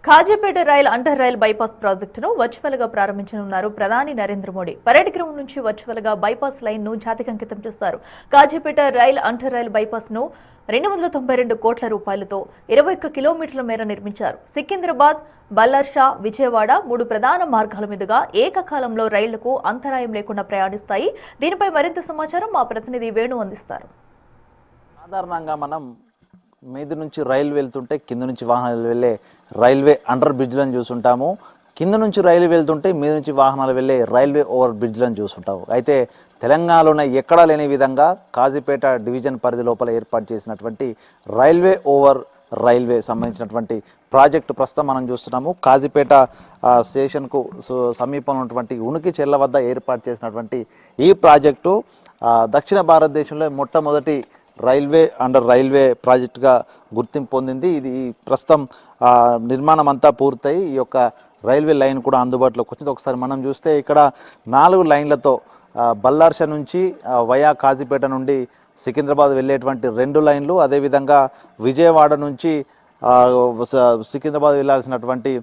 Kazipet rail under rail bypass ప్రాజెక్టును virtual గా ప్రారంభించనున్నారు ప్రధాని నరేంద్ర మోడీ. పరేడ్ గ్రౌండ్ నుంచి వర్చువల్ గా బైపాస్ లైన్ ను జాతికంకితం చేస్తారు. Kazipet rail under rail bypass ను 292 కోట్ల రూపాయలతో 21 కిలోమీటర్ల మేర నిర్మించారు. సికింద్రాబాద్, బల్లార్షా, విజయవాడ 3 ప్రధాన మార్గాల మీదుగా ఏకకాలంలో రైళ్లకు అంతరాయం లేకుండా ప్రయాణిస్తాయి. దీనిపై మరింత సమాచారం మా ప్రతినిధి వేణు అందిస్తారు. సాధారణంగా మనం మీద నుంచి రైలు వెళ్తుంటే కింద నుంచి వాహనాలు వెళ్ళే రైల్వే అండర్ బ్రిడ్జ్లను చూస్తుంటాము. కింద నుంచి రైలు వెళ్తుంటే మీద నుంచి వాహనాలు వెళ్ళే రైల్వే ఓవర్ బ్రిడ్జ్లను చూస్తుంటాము. అయితే తెలంగాణలోనే ఎక్కడా లేని విధంగా కాజీపేట డివిజన్ పరిధి లోపల ఏర్పాటు చేసినటువంటి రైల్వే ఓవర్ రైల్వే సంబంధించినటువంటి ప్రాజెక్టు ప్రస్తుతం మనం చూస్తున్నాము. కాజీపేట స్టేషన్కు సమీపంలో ఉన్నటువంటి ఉనికి చెర్ల వద్ద ఏర్పాటు చేసినటువంటి ఈ ప్రాజెక్టు దక్షిణ భారతదేశంలో మొట్టమొదటి రైల్వే అండర్ రైల్వే ప్రాజెక్టుగా గుర్తింపు పొందింది. ఇది ప్రస్తుతం నిర్మాణం అంతా పూర్తయి ఈ యొక్క రైల్వే లైన్ కూడా అందుబాటులోకి వచ్చింది. ఒకసారి మనం చూస్తే ఇక్కడ 4 లైన్లతో బల్లార్ష నుంచి వయా కాజీపేట నుండి సికింద్రాబాద్ వెళ్ళేటువంటి 2 లైన్లు, అదేవిధంగా విజయవాడ నుంచి సికింద్రాబాద్ వెళ్ళాల్సినటువంటి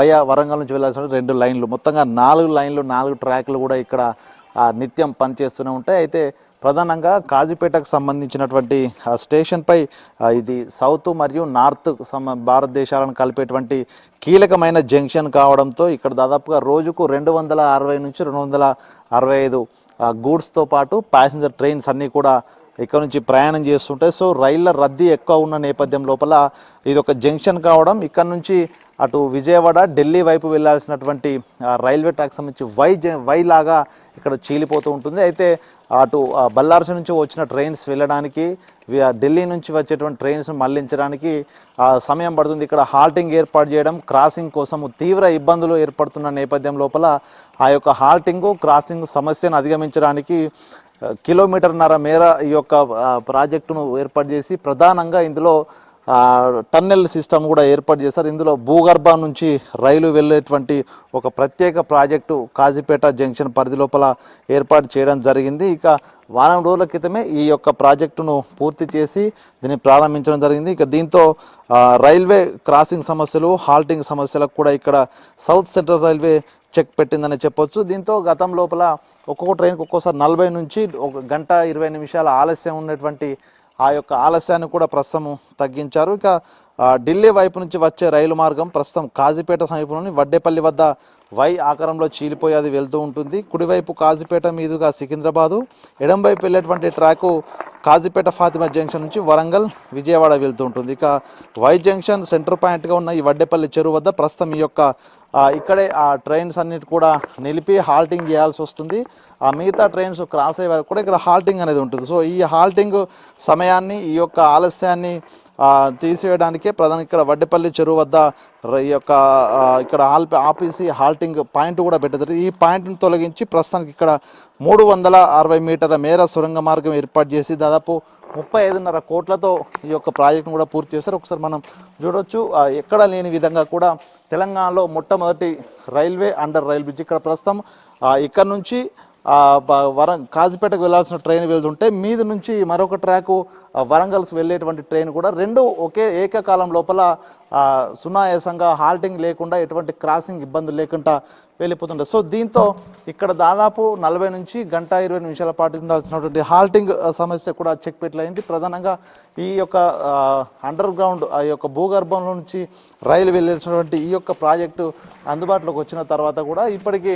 వయా వరంగల్ నుంచి వెళ్ళాల్సిన 2 లైన్లు, మొత్తంగా 4 లైన్లు 4 ట్రాక్లు కూడా ఇక్కడ నిత్యం పనిచేస్తూనే ఉంటాయి. అయితే ప్రధానంగా కాజీపేటకు సంబంధించినటువంటి స్టేషన్పై ఇది సౌత్ మరియు నార్త్ భారతదేశాలను కలిపేటువంటి కీలకమైన జంక్షన్ కావడంతో ఇక్కడ దాదాపుగా రోజుకు 260 నుంచి 265 గూడ్స్తో పాటు ప్యాసింజర్ ట్రైన్స్ అన్నీ కూడా ఇక్కడ నుంచి ప్రయాణం చేస్తుంటాయి. సో రైళ్ల రద్దీ ఎక్కువ ఉన్న నేపథ్యం లోపల ఇది ఒక జంక్షన్ కావడం, ఇక్కడ నుంచి అటు విజయవాడ, ఢిల్లీ వైపు వెళ్ళాల్సినటువంటి రైల్వే ట్రాక్ సంబంధించి వై లాగా ఇక్కడ చీలిపోతూ ఉంటుంది. అయితే అటు బల్లార్ష నుంచి వచ్చిన ట్రైన్స్ వెళ్ళడానికి, ఢిల్లీ నుంచి వచ్చేటువంటి ట్రైన్స్ మళ్లించడానికి సమయం పడుతుంది. ఇక్కడ హాల్టింగ్ ఏర్పాటు చేయడం, క్రాసింగ్ కోసం తీవ్ర ఇబ్బందులు ఏర్పడుతున్న నేపథ్యం లోపల ఆ యొక్క హాల్టింగ్ క్రాసింగ్ సమస్యను అధిగమించడానికి కిలోమీటర్న్నర మేర ఈ యొక్క ప్రాజెక్టును ఏర్పాటు చేసి ప్రధానంగా ఇందులో టన్నెల్ సిస్టమ్ కూడా ఏర్పాటు చేశారు. ఇందులో భూగర్భం నుంచి రైలు వెళ్ళేటువంటి ఒక ప్రత్యేక ప్రాజెక్టు కాజీపేట జంక్షన్ పరిధి లోపల ఏర్పాటు చేయడం జరిగింది. ఇక వారం రోజుల క్రితమే ఈ యొక్క ప్రాజెక్టును పూర్తి చేసి దీన్ని ప్రారంభించడం జరిగింది. ఇక దీంతో రైల్వే క్రాసింగ్ సమస్యలు, హాల్టింగ్ సమస్యలకు కూడా ఇక్కడ సౌత్ సెంట్రల్ రైల్వే చెక్ పెట్టిందని చెప్పొచ్చు. దీంతో గతం లోపల ఒక్కొక్క ట్రైన్కి ఒక్కోసారి 40 నుంచి 1 గంట 20 నిమిషాల ఆలస్యం ఉన్నటువంటి ఆ యొక్క ఆలస్యాన్ని కూడా ప్రస్తుతం తగ్గించారు. ఇక ఢిల్లీ వైపు నుంచి వచ్చే రైలు మార్గం ప్రస్తుతం కాజీపేట సమీపంలోని వడ్డేపల్లి వద్ద వై ఆకారంలో చీలిపోయి అది వెళ్తూ ఉంటుంది. కుడివైపు కాజీపేట మీదుగా సికింద్రాబాదు, ఎడం వైపు వెళ్ళేటువంటి ట్రాకు కాజీపేట ఫాతిమా జంక్షన్ నుంచి వరంగల్, విజయవాడ వెళ్తూ ఉంటుంది. ఇక వై జంక్షన్ సెంటర్ పాయింట్గా ఉన్న ఈ వడ్డేపల్లి చెరువు వద్ద ప్రస్తుతం ఈ యొక్క ఇక్కడే ఆ ట్రైన్స్ అన్నిటి కూడా నిలిపి హాల్టింగ్ చేయాల్సి వస్తుంది. ఆ మిగతా ట్రైన్స్ క్రాస్ అయ్యే వరకు కూడా ఇక్కడ హాల్టింగ్ అనేది ఉంటుంది. సో ఈ హాల్టింగ్ సమయాన్ని, ఈ యొక్క ఆలస్యాన్ని తీసివేయడానికే ప్రధాన ఇక్కడ వడ్డేపల్లి చెరువు వద్ద ఈ యొక్క ఇక్కడ ఆపేసి హాల్టింగ్ పాయింట్ కూడా పెట్టారు. ఈ పాయింట్ను తొలగించి ప్రస్తుతానికి ఇక్కడ 360 మీటర్ల మేర సొరంగ మార్గం ఏర్పాటు చేసి దాదాపు 35.5 కోట్లతో ఈ యొక్క ప్రాజెక్టును కూడా పూర్తి చేశారు. ఒకసారి మనం చూడొచ్చు, ఎక్కడ లేని విధంగా కూడా తెలంగాణలో మొట్టమొదటి రైల్వే అండర్ రైల్ బ్రిడ్జ్. ఇక్కడ ప్రస్తుతం ఇక్కడ నుంచి కాజీపేటకు వెళ్ళాల్సిన ట్రైన్ వెళ్తుంటే మీద నుంచి మరొక ట్రాకు వరంగల్స్ వెళ్ళేటువంటి ట్రైన్ కూడా 2 ఒకే ఏకకాలం లోపల సునాయాసంగా హాల్టింగ్ లేకుండా ఎటువంటి క్రాసింగ్ ఇబ్బందులు లేకుండా వెళ్ళిపోతుండే. సో దీంతో ఇక్కడ దాదాపు 40 నుంచి 1 గంట 20 నిమిషాల పాటు ఉండాల్సినటువంటి హాల్టింగ్ సమస్య కూడా చెక్ పెట్టలైంది. ప్రధానంగా ఈ యొక్క అండర్ గ్రౌండ్ ఆ యొక్క భూగర్భంలో నుంచి రైలు వెళ్ళాల్సినటువంటి ఈ యొక్క ప్రాజెక్టు అందుబాటులోకి వచ్చిన తర్వాత కూడా ఇప్పటికీ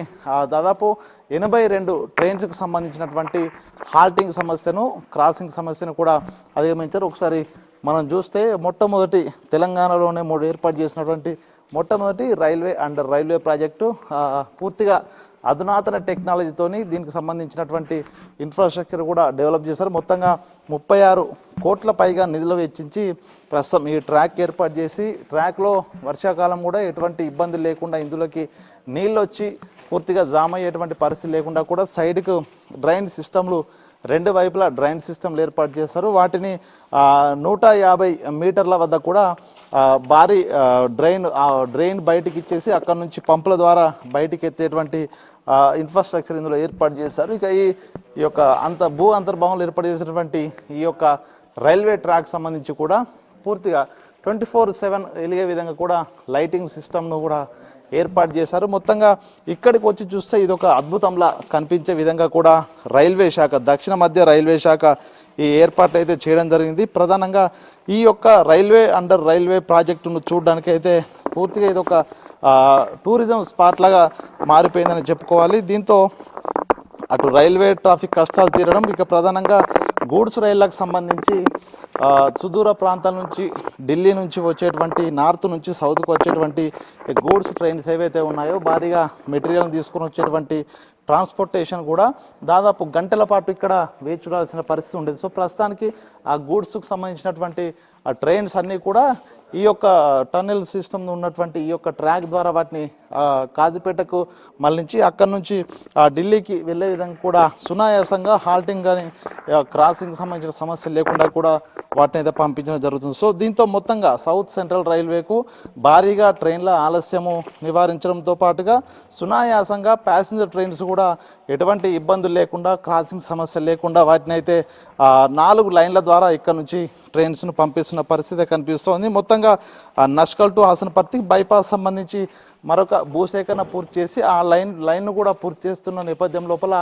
దాదాపు 82 ట్రైన్స్కి సంబంధించినటువంటి హాల్టింగ్ సమస్యను, క్రాసింగ్ సమస్యను కూడా అధిగమించారు. ఒకసారి మనం చూస్తే మొట్టమొదటి తెలంగాణలోనే ఏర్పాటు చేసినటువంటి మొట్టమొదటి రైల్వే అండర్ రైల్వే ప్రాజెక్టు పూర్తిగా అధునాతన టెక్నాలజీతోని దీనికి సంబంధించినటువంటి ఇన్ఫ్రాస్ట్రక్చర్ కూడా డెవలప్ చేశారు. మొత్తంగా 36 కోట్ల పైగా నిధులు వెచ్చించి ప్రస్తుతం ఈ ట్రాక్ ఏర్పాటు చేసి ట్రాక్లో వర్షాకాలం కూడా ఎటువంటి ఇబ్బందులు లేకుండా ఇందులోకి నీళ్ళు వచ్చి పూర్తిగా జామ్ అయ్యేటువంటి పరిస్థితి లేకుండా కూడా సైడ్కు డ్రైన్ సిస్టమ్లు 2 వైపులా డ్రైన్ సిస్టమ్లు ఏర్పాటు చేశారు. వాటిని 150 మీటర్ల వద్ద కూడా భారీ డ్రైన్ బయటికి ఇచ్చేసి అక్కడ నుంచి పంపుల ద్వారా బయటికి ఎత్తేటువంటి ఇన్ఫ్రాస్ట్రక్చర్ ఇందులో ఏర్పాటు చేశారు. ఇక ఈ యొక్క అంతర్భాగంలో ఏర్పాటు చేసినటువంటి ఈ యొక్క రైల్వే ట్రాక్ సంబంధించి కూడా పూర్తిగా 24/7 వెలిగే విధంగా కూడా లైటింగ్ సిస్టమ్ను కూడా ఏర్పాటు చేశారు. మొత్తంగా ఇక్కడికి వచ్చి చూస్తే ఇది ఒక అద్భుతంలా కనిపించే విధంగా కూడా రైల్వే శాఖ, దక్షిణ మధ్య రైల్వే శాఖ ఈ ఏర్పాట్లు అయితే చేయడం జరిగింది. ప్రధానంగా ఈ యొక్క రైల్వే ప్రాజెక్టును చూడడానికి అయితే పూర్తిగా ఇది ఒక టూరిజం స్పాట్ లాగా మారిపోయిందని చెప్పుకోవాలి. దీంతో అటు రైల్వే ట్రాఫిక్ కష్టాలు తీరడం, ఇక ప్రధానంగా గూడ్స్ రైళ్లకు సంబంధించి సుదూర ప్రాంతాల నుంచి ఢిల్లీ నుంచి వచ్చేటువంటి నార్త్ నుంచి సౌత్కు వచ్చేటువంటి గూడ్స్ ట్రైన్స్ ఏవైతే ఉన్నాయో భారీగా మెటీరియల్ తీసుకొని వచ్చేటువంటి ట్రాన్స్పోర్టేషన్ కూడా దాదాపు గంటల పాటు ఇక్కడ వేచి చూడాల్సిన పరిస్థితి ఉండేది. సో ప్రస్తుతానికి ఆ గూడ్స్కు సంబంధించినటువంటి ఆ ట్రైన్స్ అన్నీ కూడా ఈ యొక్క టన్నెల్ సిస్టమ్ ఉన్నటువంటి ఈ యొక్క ట్రాక్ ద్వారా వాటిని కాజీపేటకు మళ్ళించి అక్కడి నుంచి ఢిల్లీకి వెళ్ళే విధంగా కూడా సునాయాసంగా హాల్టింగ్ కానీ క్రాసింగ్ సంబంధించిన సమస్యలు లేకుండా కూడా వాటిని అయితే పంపించడం జరుగుతుంది. సో దీంతో మొత్తంగా సౌత్ సెంట్రల్ రైల్వేకు భారీగా ట్రైన్ల ఆలస్యము నివారించడంతో పాటుగా సునాయాసంగా ప్యాసింజర్ ట్రైన్స్ కూడా ఎటువంటి ఇబ్బందులు లేకుండా క్రాసింగ్ సమస్యలు లేకుండా వాటిని అయితే 4 లైన్ల ద్వారా ఇక్కడ నుంచి ట్రైన్స్ను పంపిస్తున్న పరిస్థితి కనిపిస్తోంది. మొత్తంగా నష్కల్ టు హాసనపర్తి బైపాస్ సంబంధించి మరొక భూసేకరణ పూర్తి చేసి ఆ లైన్ను కూడా పూర్తి చేస్తున్న నేపథ్యం లోపల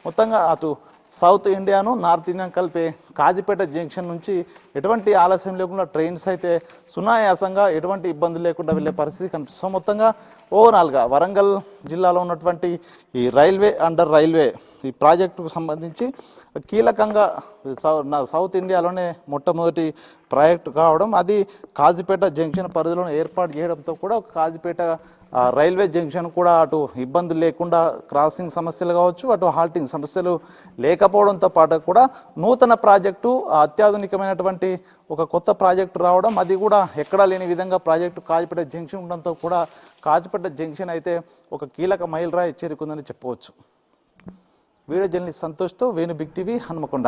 మొత్తంగా అటు సౌత్ ఇండియాను నార్త్ ఇండియాను కలిపే కాజీపేట జంక్షన్ నుంచి ఎటువంటి ఆలస్యం లేకుండా ట్రైన్స్ అయితే సునాయాసంగా ఎటువంటి ఇబ్బందులు లేకుండా వెళ్ళే పరిస్థితి కనిపిస్తుంది. మొత్తంగా ఓవరాల్గా వరంగల్ జిల్లాలో ఉన్నటువంటి ఈ రైల్వే ఈ ప్రాజెక్టుకు సంబంధించి కీలకంగా సౌత్ ఇండియాలోనే మొట్టమొదటి ప్రాజెక్టు కావడం, అది కాజీపేట జంక్షన్ పరిధిలో ఏర్పాటు చేయడంతో కూడా కాజీపేట రైల్వే జంక్షన్ కూడా అటు ఇబ్బందులు లేకుండా క్రాసింగ్ సమస్యలు కావచ్చు, అటు హాల్టింగ్ సమస్యలు లేకపోవడంతో పాటు కూడా నూతన ప్రాజెక్టు అత్యాధునికమైనటువంటి ఒక కొత్త ప్రాజెక్టు రావడం, అది కూడా ఎక్కడా లేని విధంగా ప్రాజెక్టు కాజీపేట జంక్షన్ ఉండడంతో కూడా కాజీపేట జంక్షన్ అయితే ఒక కీలక మైలురాయి చేరుకుందని చెప్పవచ్చు. వీడియో జర్నలిస్ట్ సంతోష్తో వేణు బిగ్ టీవీ హన్మకొండ.